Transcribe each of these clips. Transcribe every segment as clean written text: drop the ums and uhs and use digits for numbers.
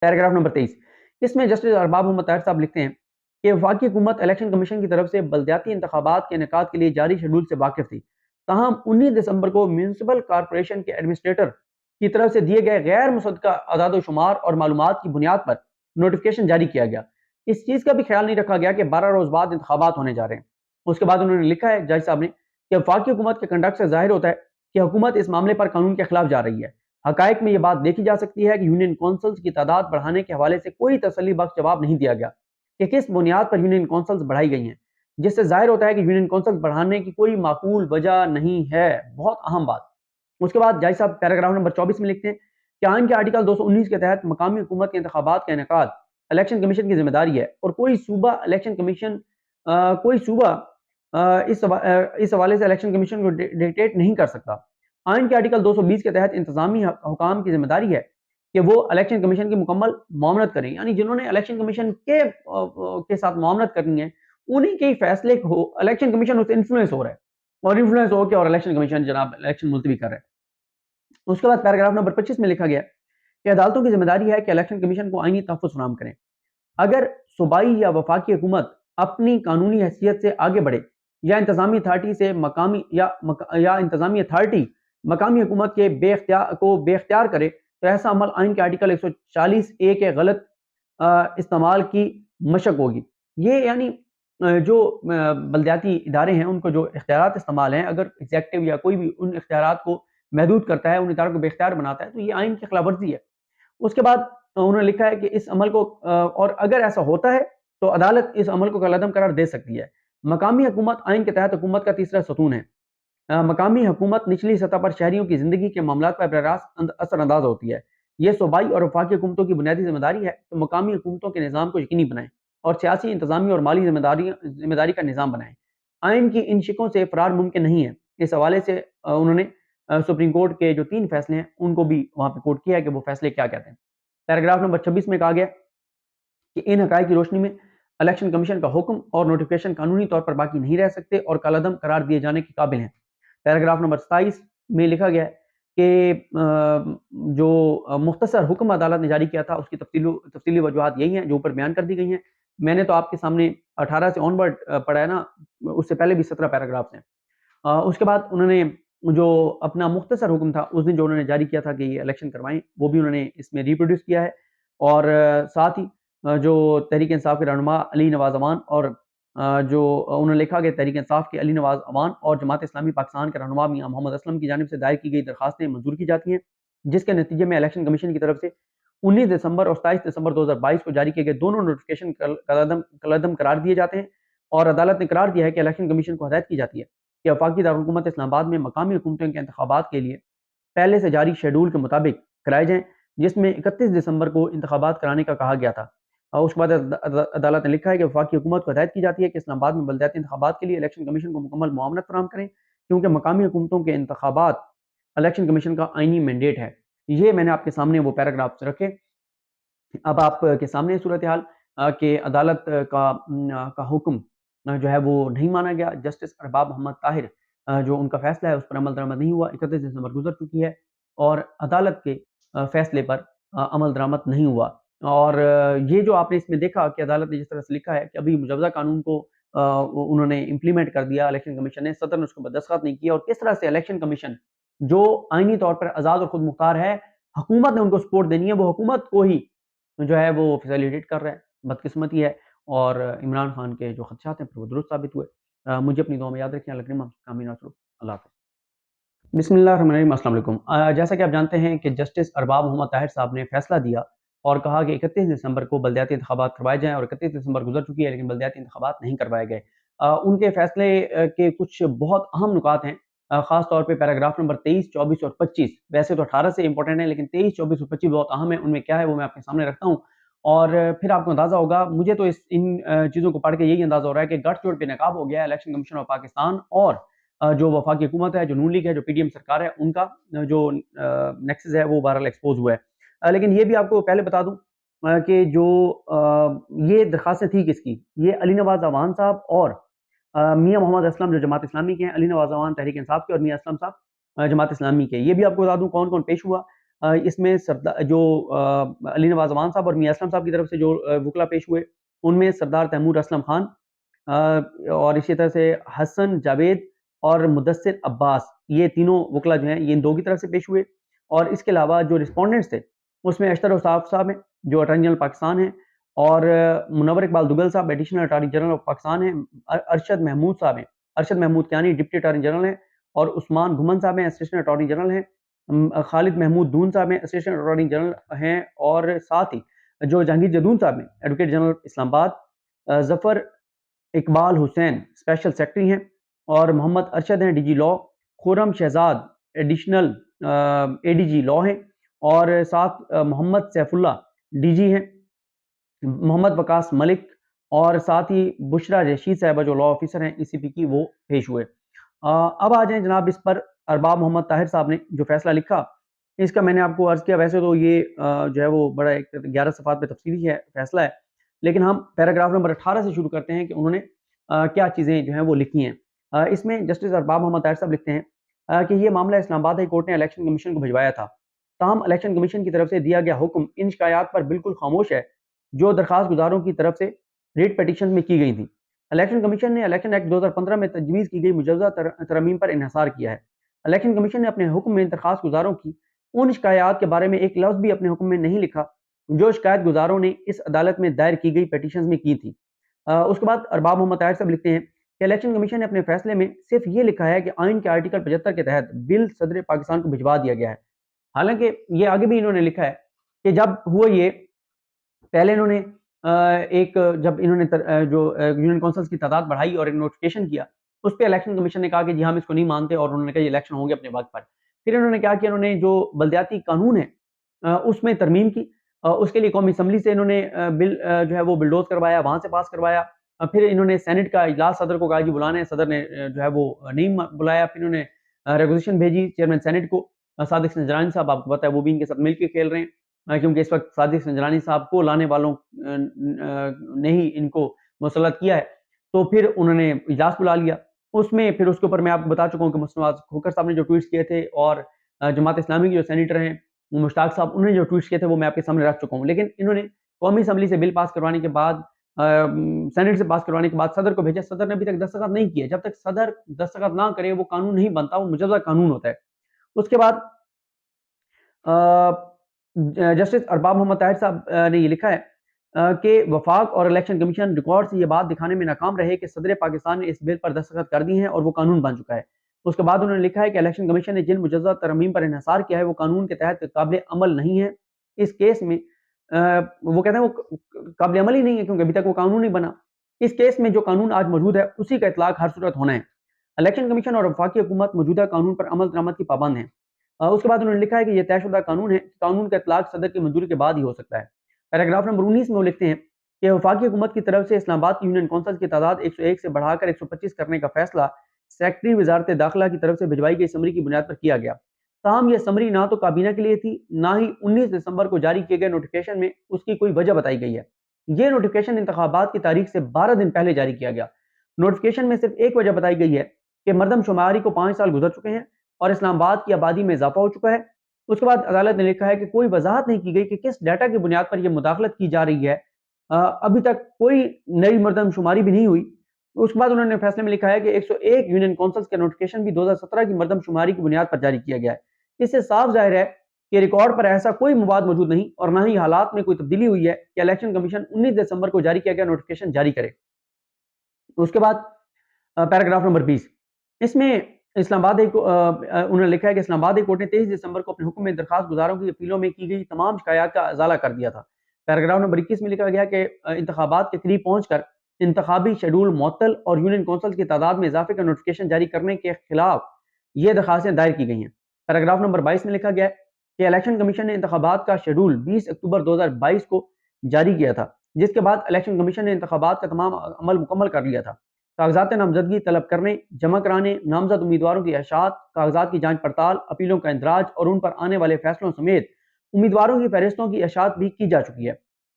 Paragraph number 23 اس میں justice ارباب محمد طاہر صاحب لکھتے ہیں کہ وفاقی حکومت الیکشن کمیشن کی طرف سے بلدیاتی انتخابات کے انعقاد کے لیے جاری شیڈول سے واقف تھی، تاہم 19 دسمبر کو میونسپل کارپوریشن کے ایڈمنسٹریٹر کی طرف سے دیے گئے غیر مصدقہ اعداد و شمار اور معلومات کی بنیاد پر نوٹیفیکیشن جاری کیا گیا۔ اس چیز کا بھی خیال نہیں رکھا گیا کہ 12 روز بعد انتخابات ہونے جا رہے ہیں۔ اس کے بعد انہوں نے لکھا ہے جج صاحب نے کہ وفاقی حکومت کے کنڈکٹ سے ظاہر ہوتا ہے کہ حکومت اس معاملے پر قانون کے خلاف جا رہی ہے۔ حقائق میں یہ بات دیکھی جا سکتی ہے کہ یونین کونسلز کی تعداد بڑھانے کے حوالے سے کوئی تسلی بخش جواب نہیں دیا گیا کہ کس بنیاد پر یونین کونسلز بڑھائی گئی ہیں، جس سے ظاہر ہوتا ہے کہ یونین کونسلز بڑھانے کی کوئی معقول وجہ نہیں ہے۔ بہت اہم بات۔ اس کے بعد جج صاحب پیراگراف نمبر 24 میں لکھتے ہیں کہ آئین کے آرٹیکل 219 کے تحت مقامی حکومت کے انتخابات کا انعقاد الیکشن کمیشن کی ذمہ داری ہے اور کوئی صوبہ الیکشن کمیشن اس حوالے سے الیکشن کمیشن کو ڈکٹیٹ نہیں کر سکتا۔ آئین کے آرٹیکل 220 کے تحت انتظامی حکام کی ذمہ داری ہے کہ وہ الیکشن کمیشن کی مکمل معاونت کریں، یعنی جنہوں نے الیکشن کمیشن کے ساتھ معاونت کرنی ہے انہیں کے فیصلے کو الیکشن کمیشن اس سے انفلوئنس ہو رہا ہے اور انفلوئنس ہو کے اور الیکشن کمیشن جناب الیکشن ملتوی کر رہا ہے۔ اس کے بعد پیراگراف نمبر 25 میں لکھا گیا کہ عدالتوں کی ذمہ داری ہے کہ الیکشن کمیشن کو آئینی تحفظ فراہم کریں۔ اگر صوبائی یا وفاقی حکومت اپنی قانونی حیثیت سے آگے بڑھے یا انتظامی اتھارٹی مقامی حکومت کے بے اختیار کرے تو ایسا عمل آئین کے آرٹیکل 140A کے غلط استعمال کی مشق ہوگی۔ یہ یعنی جو بلدیاتی ادارے ہیں ان کو جو اختیارات استعمال ہیں، اگر ایگزیکٹو یا کوئی بھی ان اختیارات کو محدود کرتا ہے، ان اداروں کو بے اختیار بناتا ہے، تو یہ آئین کی خلاف ورزی ہے۔ اس کے بعد انہوں نے لکھا ہے کہ اس عمل کو اور اگر ایسا ہوتا ہے تو عدالت اس عمل کو کالعدم قرار دے سکتی ہے۔ مقامی حکومت آئین کے تحت حکومت کا تیسرا ستون ہے۔ مقامی حکومت نچلی سطح پر شہریوں کی زندگی کے معاملات پر براہ راست اثر انداز ہوتی ہے۔ یہ صوبائی اور وفاقی حکومتوں کی بنیادی ذمہ داری ہے کہ مقامی حکومتوں کے نظام کو یقینی بنائیں اور سیاسی، انتظامی اور مالی ذمہ داری کا نظام بنائیں۔ آئین کی ان شقوں سے فرار ممکن نہیں ہے۔ اس حوالے سے انہوں نے سپریم کورٹ کے جو 3 فیصلے ہیں ان کو بھی وہاں پہ کوٹ کیا ہے کہ وہ فیصلے کیا کہتے ہیں۔ پیراگراف نمبر 26 میں کہا گیا کہ ان حقائق کی روشنی میں الیکشن کمیشن کا حکم اور نوٹیفیکیشن قانونی طور پر باقی نہیں رہ سکتے اور کالعدم قرار دیے جانے کے قابل ہیں۔ پیراگراف نمبر 27 میں لکھا گیا ہے کہ جو مختصر حکم عدالت نے جاری کیا تھا اس کی تفصیلی وجوہات یہی ہیں جو اوپر بیان کر دی گئی ہیں۔ میں نے تو آپ کے سامنے 18 سے آن ورڈ پڑھا ہے نا، اس سے پہلے بھی 17 پیراگرافس ہیں۔ اس کے بعد انہوں نے جو اپنا مختصر حکم تھا اس دن جو انہوں نے جاری کیا تھا کہ یہ الیکشن کروائیں، وہ بھی انہوں نے اس میں ریپروڈیوس کیا ہے، اور ساتھ ہی جو تحریک انصاف کے رہنما علی نواز امان اور جو انہوں نے لکھا کہ تحریک انصاف کے علی نواز امان اور جماعت اسلامی پاکستان کے رہنما میاں محمد اسلم کی جانب سے دائر کی گئی درخواستیں منظور کی جاتی ہیں، جس کے نتیجے میں الیکشن کمیشن کی طرف سے 19 دسمبر اور 27 دسمبر 2022 کو جاری کیے گئے دونوں نوٹیفیکیشن کالعدم قرار دیے جاتے ہیں، اور عدالت نے قرار دیا ہے کہ الیکشن کمیشن کو ہدایت کی جاتی ہے کہ وفاقی دارالحکومت اسلام آباد میں مقامی حکومتوں کے انتخابات کے لیے پہلے سے جاری شیڈول کے مطابق کرائے جائیں، جس میں 31 دسمبر کو انتخابات کرانے کا کہا گیا تھا۔ اس کے بعد عدالت نے لکھا ہے کہ وفاقی حکومت کو ہدایت کی جاتی ہے کہ اسلام آباد میں بلدیاتی انتخابات کے لیے الیکشن کمیشن کو مکمل معاونت فراہم کریں، کیونکہ مقامی حکومتوں کے انتخابات الیکشن کمیشن کا آئینی مینڈیٹ ہے۔ یہ میں نے آپ کے سامنے وہ پیراگرافز رکھے۔ اب آپ کے سامنے صورتحال کہ عدالت کا حکم جو ہے وہ نہیں مانا گیا۔ جسٹس ارباب محمد طاہر جو ان کا فیصلہ ہے اس پر عمل درآمد نہیں ہوا۔ 31 دسمبر گزر چکی ہے اور عدالت کے فیصلے پر عمل درآمد نہیں ہوا۔ اور یہ جو آپ نے اس میں دیکھا کہ عدالت نے جس طرح سے لکھا ہے کہ ابھی مجوزہ قانون کو انہوں نے امپلیمنٹ کر دیا، الیکشن کمیشن نے، صدر نے اس کو دستخط نہیں کیا، اور کس طرح سے الیکشن کمیشن جو آئینی طور پر آزاد اور خود مختار ہے، حکومت نے ان کو سپورٹ دینی ہے، وہ حکومت کو ہی جو ہے وہ فیسیلیٹیٹ کر رہا ہے۔ بدقسمتی ہے، اور عمران خان کے جو خدشات ہیں وہ درست ثابت ہوئے۔ مجھے اپنی دعا میں یاد رکھیں۔ اللہ حافظ۔ بسم اللہ الرحمن الرحیم۔ السلام علیکم۔ جیسا کہ آپ جانتے ہیں کہ جسٹس ارباب محمد طاہر صاحب نے فیصلہ دیا اور کہا کہ 31 دسمبر کو بلدیاتی انتخابات کروائے جائیں، اور 31 دسمبر گزر چکی ہے لیکن بلدیاتی انتخابات نہیں کروائے گئے۔ ان کے فیصلے کے کچھ بہت اہم نکات ہیں، خاص طور پہ پیراگراف نمبر 23، 24 اور 25۔ ویسے تو 18 سے امپورٹنٹ ہیں لیکن 23، 24 اور 25 بہت اہم ہیں۔ ان میں کیا ہے وہ میں آپ کے سامنے رکھتا ہوں، اور پھر آپ کو اندازہ ہوگا۔ مجھے تو ان چیزوں کو پڑھ کے یہی اندازہ ہو رہا ہے کہ گٹھ جوڑ بے نقاب ہو گیا ہے الیکشن کمیشن آف پاکستان اور جو وفاقی حکومت ہے، جو نون لیگ ہے، جو پی ڈی ایم سرکار ہے، ان کا جو نیکسس ہے وہ بہرحال ایکسپوز ہوا ہے۔ لیکن یہ بھی آپ کو پہلے بتا دوں کہ جو یہ درخواستیں تھی کس کی، یہ علی نواز اعوان صاحب اور میاں محمد اسلم جو جماعت اسلامی کے ہیں، علی نواز اعوان تحریک انصاف کے اور میاں اسلم صاحب جماعت اسلامی کے۔ یہ بھی آپ کو بتا دوں کون کون پیش ہوا۔ اس میں جو علی نواز امان صاحب اور میاں اسلم صاحب کی طرف سے جو وکلا پیش ہوئے، ان میں سردار تیمور اسلم خان اور اسی طرح سے حسن جاوید اور مدثر عباس، یہ تینوں وکلا جو ہیں یہ ان دو کی طرف سے پیش ہوئے۔ اور اس کے علاوہ جو رسپونڈنٹس تھے اس میں اشتر اوصاف صاحب ہیں جو اٹارنی جنرل پاکستان ہیں، اور منور اقبال دگل صاحب additional attorney general of Pakistan ہیں، ارشد محمود صاحب ہیں، Arshad Mahmood Kiani deputy attorney general ہیں، اور عثمان گھمن صاحب ہیں اسسٹنٹ اٹارنی جنرل ہیں، خالد محمود دون صاحب ہیں اسسٹنٹ اٹارنی جنرل ہیں، اور ساتھ ہی جو جہانگیر جدون صاحب ہیں ایڈوکیٹ جنرل اسلام آباد، ظفر اقبال حسین اسپیشل سیکرٹری ہیں، اور محمد ارشد ہیں ڈی جی لاء، خرم شہزاد ایڈیشنل اے ڈی جی لاء ہیں، اور ساتھ محمد سیف اللہ ڈی جی ہیں، محمد وقاص ملک، اور ساتھ ہی بشرا رشید صاحبہ جو لاء آفیسر ہیں ای سی پی کی، وہ پیش ہوئے۔ اب آ جائیں جناب اس پر ارباب محمد طاہر صاحب نے جو فیصلہ لکھا، اس کا میں نے آپ کو عرض کیا ویسے تو یہ جو ہے وہ بڑا ایک 11 صفحات پہ تفصیلی ہے فیصلہ ہے، لیکن ہم پیراگراف نمبر 18 سے شروع کرتے ہیں کہ انہوں نے کیا چیزیں جو ہیں وہ لکھی ہیں۔ اس میں جسٹس ارباب محمد طاہر صاحب لکھتے ہیں کہ یہ معاملہ اسلام آباد ہائی کورٹ نے الیکشن کمیشن کو بھجوایا تھا، تاہم الیکشن کمیشن کی طرف سے دیا گیا حکم ان شکایات پر بالکل خاموش ہے جو درخواست گزاروں کی طرف سے ریٹ پیٹیشن میں کی گئی تھیں۔ الیکشن کمیشن نے الیکشن ایکٹ 2015 میں تجویز کی گئی مجوزہ ترامیم پر انحصار کیا ہے۔ الیکشن کمیشن نے اپنے حکم میں درخواست گزاروں کی ان شکایات کے بارے میں ایک لفظ بھی اپنے حکم میں نہیں لکھا جو شکایت گزاروں نے اس عدالت میں دائر کی گئی پیٹیشنز میں کی تھی۔ اس کے بعد ارباب محمد طاہر صاحب لکھتے ہیں کہ الیکشن کمیشن نے اپنے فیصلے میں صرف یہ لکھا ہے کہ آئین کے آرٹیکل 75 کے تحت بل صدر پاکستان کو بھجوا دیا گیا ہے۔ حالانکہ یہ آگے بھی انہوں نے لکھا ہے کہ جب ہوا یہ پہلے انہوں نے جب انہوں نے جو یونین کونسلز کی تعداد بڑھائی اور ایک نوٹیفکیشن کیا، اس پہ الیکشن کمیشن نے کہا کہ جی ہم اس کو نہیں مانتے، اور انہوں نے کہا یہ الیکشن ہوں گے اپنے وقت پر۔ پھر انہوں نے کیا کہ انہوں نے جو بلدیاتی قانون ہے اس میں ترمیم کی، اس کے لیے قومی اسمبلی سے انہوں نے بل جو ہے وہ بلڈوز کروایا، وہاں سے پاس کروایا، پھر انہوں نے سینٹ کا اجلاس صدر کو کہا جی بلانا ہے، صدر نے جو ہے وہ نہیں بلایا، پھر انہوں نے ریگولیشن بھیجی چیئرمین سینٹ کو صادق سنجرانی صاحب، آپ کو پتہ ہے وہ بھی ان کے ساتھ مل کے کھیل رہے ہیں کیونکہ اس وقت صادق سنجرانی صاحب کو لانے والوں نے ہی ان کو مسلط کیا ہے، تو پھر انہوں نے اجلاس بلا لیا۔ اس میں پھر اس کے اوپر میں آپ کو بتا چکا ہوں کہ مستنواز کھوکھر صاحب نے جو ٹویٹس کیے تھے، اور جماعت اسلامی کے جو سینیٹر ہیں مشتاق صاحب، انہوں نے جو ٹویٹس کیے تھے وہ میں آپ کے سامنے رکھ چکا ہوں، لیکن انہوں نے قومی اسمبلی سے بل پاس کروانے کے بعد سینٹ سے پاس کروانے کے بعد صدر کو بھیجا، صدر نے ابھی تک دستخط نہیں کیے، جب تک صدر دستخط نہ کرے وہ قانون نہیں بنتا، وہ مجوزہ قانون ہوتا ہے۔ اس کے بعد جسٹس ارباب محمد طاہر صاحب نے یہ لکھا ہے کہ وفاق اور الیکشن کمیشن ریکارڈ سے یہ بات دکھانے میں ناکام رہے کہ صدر پاکستان نے اس بل پر دستخط کر دی ہیں اور وہ قانون بن چکا ہے۔ اس کے بعد انہوں نے لکھا ہے کہ الیکشن کمیشن نے جن مجوزہ ترمیم پر انحصار کیا ہے وہ قانون کے تحت قابل عمل نہیں ہے۔ اس کیس میں وہ کہتے ہیں وہ قابل عمل ہی نہیں ہے کیونکہ ابھی تک وہ قانون نہیں بنا۔ اس کیس میں جو قانون آج موجود ہے اسی کا اطلاق ہر صورت ہونا ہے۔ الیکشن کمیشن اور وفاقی حکومت موجودہ قانون پر عمل درآمد کی پابند ہیں۔ اس کے بعد انہوں نے لکھا ہے کہ یہ طے شدہ قانون ہے، قانون کا اطلاق صدر کی منظوری کے بعد ہی ہو سکتا ہے۔ پیراگراف نمبر 19 میں وہ لکھتے ہیں کہ وفاقی حکومت کی طرف سے اسلام آباد کی یونین کونسل کی تعداد 101 سے بڑھا کر 125 کرنے کا فیصلہ سیکرٹری وزارت داخلہ کی طرف سے بھجوائی گئی سمری کی بنیاد پر کیا گیا، تاہم یہ سمری نہ تو کابینہ کے لیے تھی، نہ ہی 19 دسمبر کو جاری کیے گئے نوٹیفکیشن میں اس کی کوئی وجہ بتائی گئی ہے۔ یہ نوٹیفکیشن انتخابات کی تاریخ سے 12 دن پہلے جاری کیا گیا۔ نوٹیفکیشن میں صرف ایک وجہ بتائی گئی ہے کہ مردم شماری کو 5 سال گزر چکے ہیں اور اسلام آباد کی آبادی میں اضافہ ہو چکا ہے۔ اس کے بعد عدالت نے لکھا ہے کہ کوئی وضاحت نہیں کی گئی کہ کس ڈیٹا کی بنیاد پر یہ مداخلت کی جا رہی ہے، ابھی تک کوئی نئی مردم شماری بھی نہیں ہوئی۔ اس کے بعد انہوں نے فیصلے میں لکھا ہے کہ 101 یونین کونسلز کا نوٹیفکیشن بھی 2017 کی مردم شماری کی بنیاد پر جاری کیا گیا ہے۔ اس سے صاف ظاہر ہے کہ ریکارڈ پر ایسا کوئی مواد موجود نہیں اور نہ ہی حالات میں کوئی تبدیلی ہوئی ہے کہ الیکشن کمیشن 19 دسمبر کو جاری کیا گیا نوٹیفکیشن جاری کرے۔ اس کے بعد پیراگراف نمبر 20، اس میں اسلام آباد انہوں نے لکھا ہے کہ اسلام آباد کورٹ نے 23 دسمبر کو اپنے حکم میں درخواست گزاروں کی اپیلوں میں کی گئی تمام شکایات کا ازالہ کر دیا تھا۔ پیراگراف نمبر 21 میں لکھا گیا کہ انتخابات کے قریب پہنچ کر انتخابی شیڈول معطل اور یونین کونسل کی تعداد میں اضافے کا نوٹیفکیشن جاری کرنے کے خلاف یہ درخواستیں دائر کی گئی ہیں۔ پیراگراف نمبر 22 میں لکھا گیا ہے کہ الیکشن کمیشن نے انتخابات کا شیڈول 20 اکتوبر 2022 کو جاری کیا تھا، جس کے بعد الیکشن کمیشن نے انتخابات کا تمام عمل مکمل کر لیا تھا۔ کاغذات نامزدگی طلب کرنے، جمع کرانے، نامزد امیدواروں کی اشاعت، کاغذات کی جانچ پڑتال، اپیلوں کا اندراج اور ان پر آنے والے فیصلوں سمیت امیدواروں کی فہرستوں کی اشاعت بھی کی جا چکی ہے۔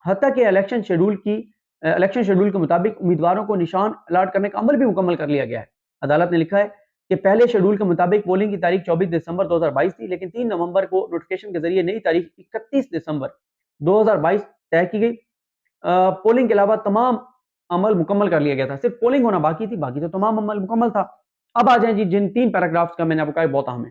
حتیٰ کہ الیکشن شیڈول کے مطابق امیدواروں کو نشان الاٹ کرنے کا عمل بھی مکمل کر لیا گیا ہے۔ عدالت نے لکھا ہے کہ پہلے شیڈول کے مطابق پولنگ کی تاریخ 24 دسمبر 2022 تھی، لیکن 3 نومبر کو نوٹیفکیشن کے ذریعے نئی تاریخ 31 دسمبر 2022 طے کی گئی۔ پولنگ کے علاوہ تمام عمل مکمل کر لیا گیا تھا، صرف پولنگ ہونا باقی تھی، باقی تو تمام عمل مکمل تھا۔ اب آ جائیں جی جن 3 پیراگرافز کا میں نے آپ کو کہا بہت اہم ہے۔